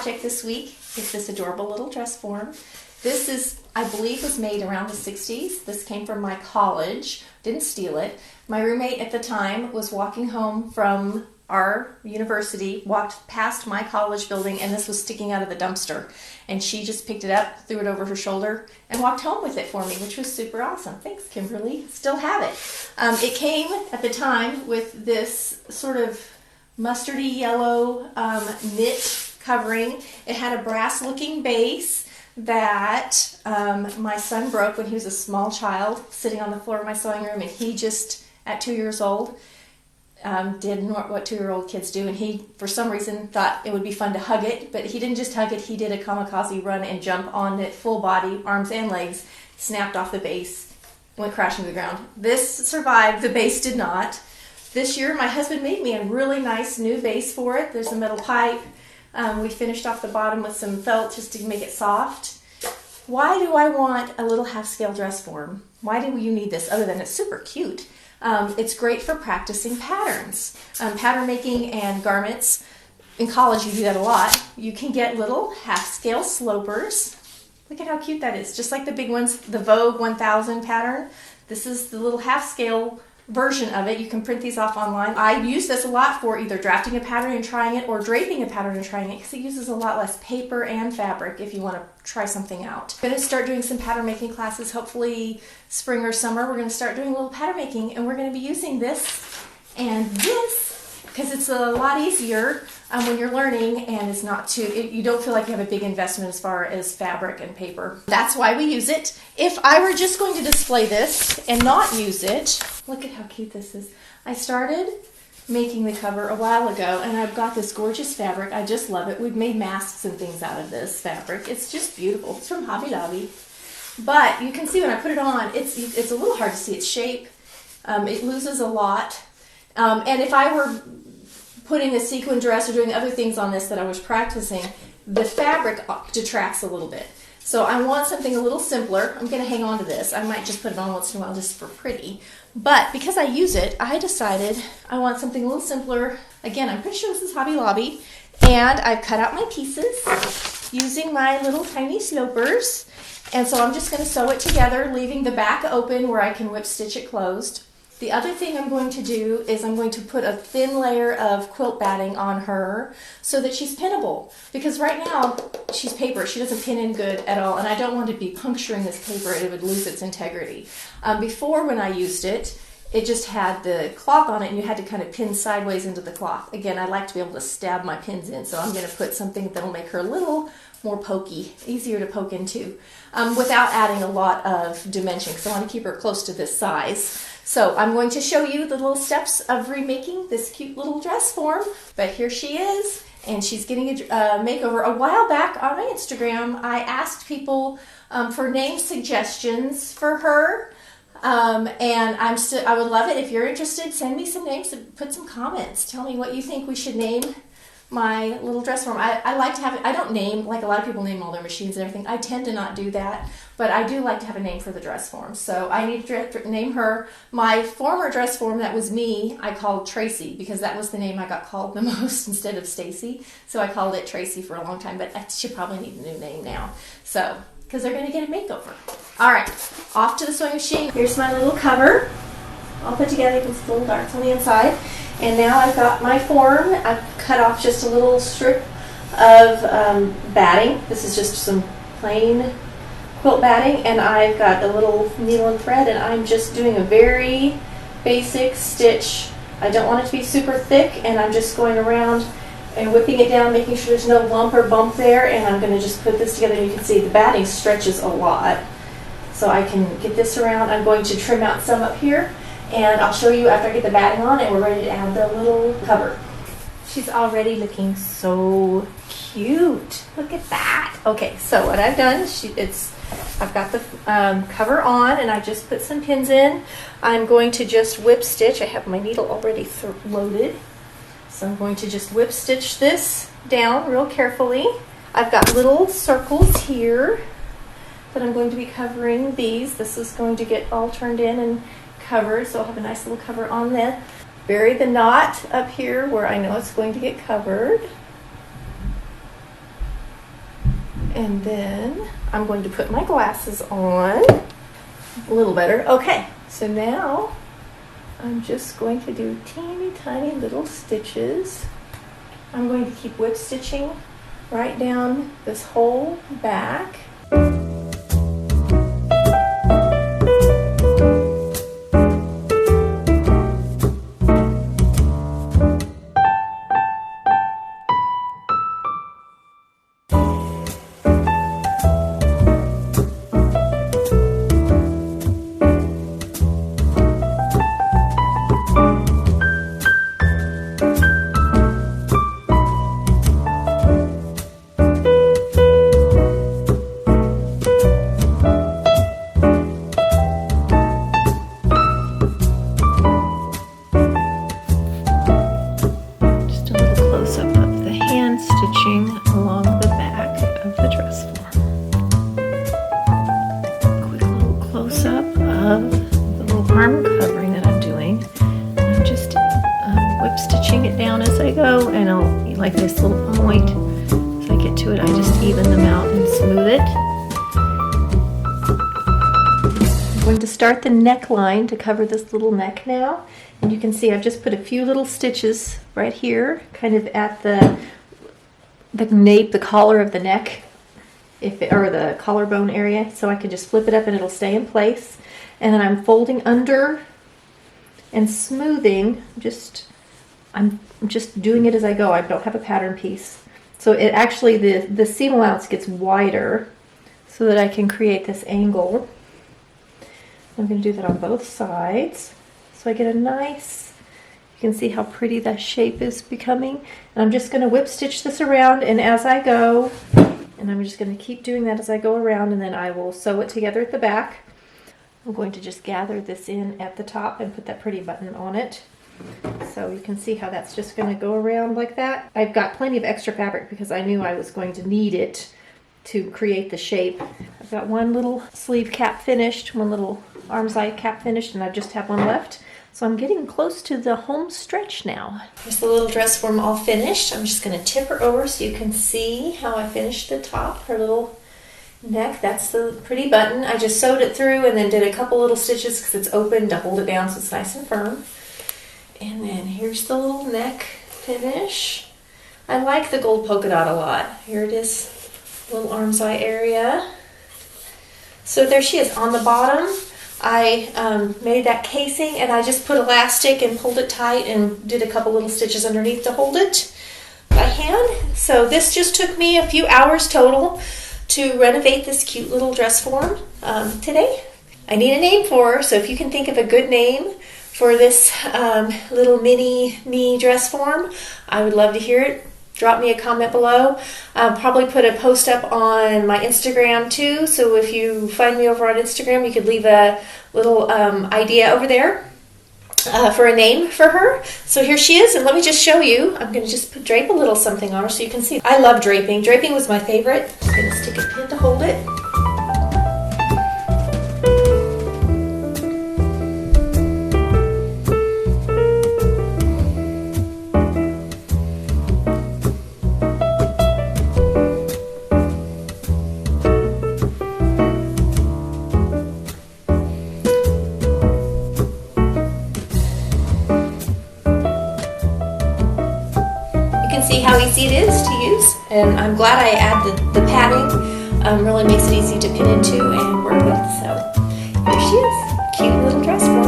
project this week is this adorable little dress form. This is, I believe, was made around the 60s. This came from my college. Didn't steal it. My roommate at the time was walking home from our university, walked past my college building, and this was sticking out of the dumpster. And she just picked it up, threw it over her shoulder, and walked home with it for me, which was super awesome. Thanks, Kimberly. Still have it. It came at the time with this sort of mustardy yellow knit covering. It had a brass-looking base that my son broke when he was a small child, sitting on the floor of my sewing room, and he just, at 2 years old, did what 2-year-old kids do, and he, for some reason, thought it would be fun to hug it, but he didn't just hug it, he did a kamikaze run and jump on it full body, arms and legs, snapped off the base, went crashing to the ground. This survived, the base did not. This year, my husband made me a really nice new base for it. There's a metal pipe. We finished off the bottom with some felt just to make it soft. Why do I want a little half-scale dress form? Why do you need this other than it's super cute? It's great for practicing patterns, pattern making and garments. In college, you do that a lot. You can get little half-scale slopers. Look at how cute that is. Just like the big ones, the Vogue 1000 pattern. This is the little half-scale version of it. You can print these off online. I use this a lot for either drafting a pattern and trying it or draping a pattern and trying it because it uses a lot less paper and fabric if you want to try something out. I'm going to start doing some pattern making classes, hopefully spring or summer. We're going to start doing a little pattern making, and we're going to be using this and this because it's a lot easier when you're learning, and it's not too, you don't feel like you have a big investment as far as fabric and paper. That's why we use it. If I were just going to display this and not use it, look at how cute this is. I started making the cover a while ago, and I've got this gorgeous fabric. I just love it. We've made masks and things out of this fabric. It's just beautiful. It's from Hobby Lobby. But you can see when I put it on, it's a little hard to see its shape. It loses a lot. And if I were putting a sequin dress or doing other things on this that I was practicing, the fabric detracts a little bit. So I want something a little simpler. I'm going to hang on to this. I might just put it on once in a while just for pretty. But because I use it, I decided I want something a little simpler. Again, I'm pretty sure this is Hobby Lobby. And I've cut out my pieces using my little tiny slopers. And so I'm just going to sew it together, leaving the back open where I can whip stitch it closed. The other thing I'm going to do is I'm going to put a thin layer of quilt batting on her so that she's pinnable. Because right now, she's paper. She doesn't pin in good at all, and I don't want to be puncturing this paper. It would lose its integrity. Before, when I used it, it just had the cloth on it, and you had to kind of pin sideways into the cloth. Again, I like to be able to stab my pins in, so I'm going to put something that'll make her a little more pokey, easier to poke into, without adding a lot of dimension, because I want to keep her close to this size. So I'm going to show you the little steps of remaking this cute little dress form, but here she is, and she's getting a makeover. A while back on my Instagram, I asked people for name suggestions for her, and I would love it. If you're interested, send me some names, put some comments. Tell me what you think we should name my little dress form. I like to have it, I don't name, like a lot of people name all their machines and everything. I tend to not do that, but I do like to have a name for the dress form. So I need to name her. My former dress form, that was me, I called Tracy because that was the name I got called the most instead of Stacy. So I called it Tracy for a long time, but I should probably need a new name now. So, because they're going to get a makeover. All right, off to the sewing machine. Here's my little cover. All put together with little darts on the inside. And now I've got my form. I've cut off just a little strip of batting. This is just some plain quilt batting, and I've got a little needle and thread, and I'm just doing a very basic stitch. I don't want it to be super thick, and I'm just going around and whipping it down, making sure there's no lump or bump there, and I'm going to just put this together, and you can see the batting stretches a lot. So I can get this around. I'm going to trim out some up here, and I'll show you after I get the batting on and we're ready to add the little cover. She's already looking so cute. Look at that. Okay, so what I've done is I've got the cover on, and I just put some pins in. I'm going to just whip stitch. I have my needle already loaded. So I'm going to just whip stitch this down real carefully. I've got little circles here that I'm going to be covering these. This is going to get all turned in and covered, so I'll have a nice little cover on there. Bury the knot up here where I know it's going to get covered. And then I'm going to put my glasses on. A little better. Okay, so now I'm just going to do teeny tiny little stitches. I'm going to keep whip stitching right down this whole back. Stitching along the back of the dress form. Quick little close-up of the little arm covering that I'm doing. I'm just whip stitching it down as I go, and I'll like this little point. As I get to it, I just even them out and smooth it. I'm going to start the neckline to cover this little neck now, and you can see I've just put a few little stitches right here, kind of at the nape, the collar of the neck, or the collarbone area, so I can just flip it up and it'll stay in place. And then I'm folding under and smoothing. I'm just doing it as I go. I don't have a pattern piece, so it actually the seam allowance gets wider so that I can create this angle. I'm going to do that on both sides, so I get a nice. You can see how pretty that shape is becoming. And I'm just going to whip stitch this around, and as I go, and I'm just going to keep doing that as I go around, and then I will sew it together at the back. I'm going to just gather this in at the top and put that pretty button on it. So you can see how that's just going to go around like that. I've got plenty of extra fabric because I knew I was going to need it to create the shape. I've got one little sleeve cap finished, one little arm side cap finished, and I just have one left. So I'm getting close to the home stretch now. Here's the little dress form all finished. I'm just going to tip her over so you can see how I finished the top, her little neck. That's the pretty button. I just sewed it through and then did a couple little stitches because it's open to hold it down so it's nice and firm. And then here's the little neck finish. I like the gold polka dot a lot. Here it is, little arm's eye area. So there she is on the bottom. I made that casing and I just put elastic and pulled it tight and did a couple little stitches underneath to hold it by hand. So this just took me a few hours total to renovate this cute little dress form today. I need a name for her, so if you can think of a good name for this little mini me dress form, I would love to hear it. Drop me a comment below. I'll probably put a post up on my Instagram too, so if you find me over on Instagram, you could leave a little idea over there for a name for her. So here she is, and let me just show you. I'm going to just drape a little something on her so you can see. I love draping. Draping was my favorite. I'm going to stick a pin to hold it. See how easy it is to use, and I'm glad I add the padding. Really makes it easy to pin into and work with. So here she is, cute little dress form.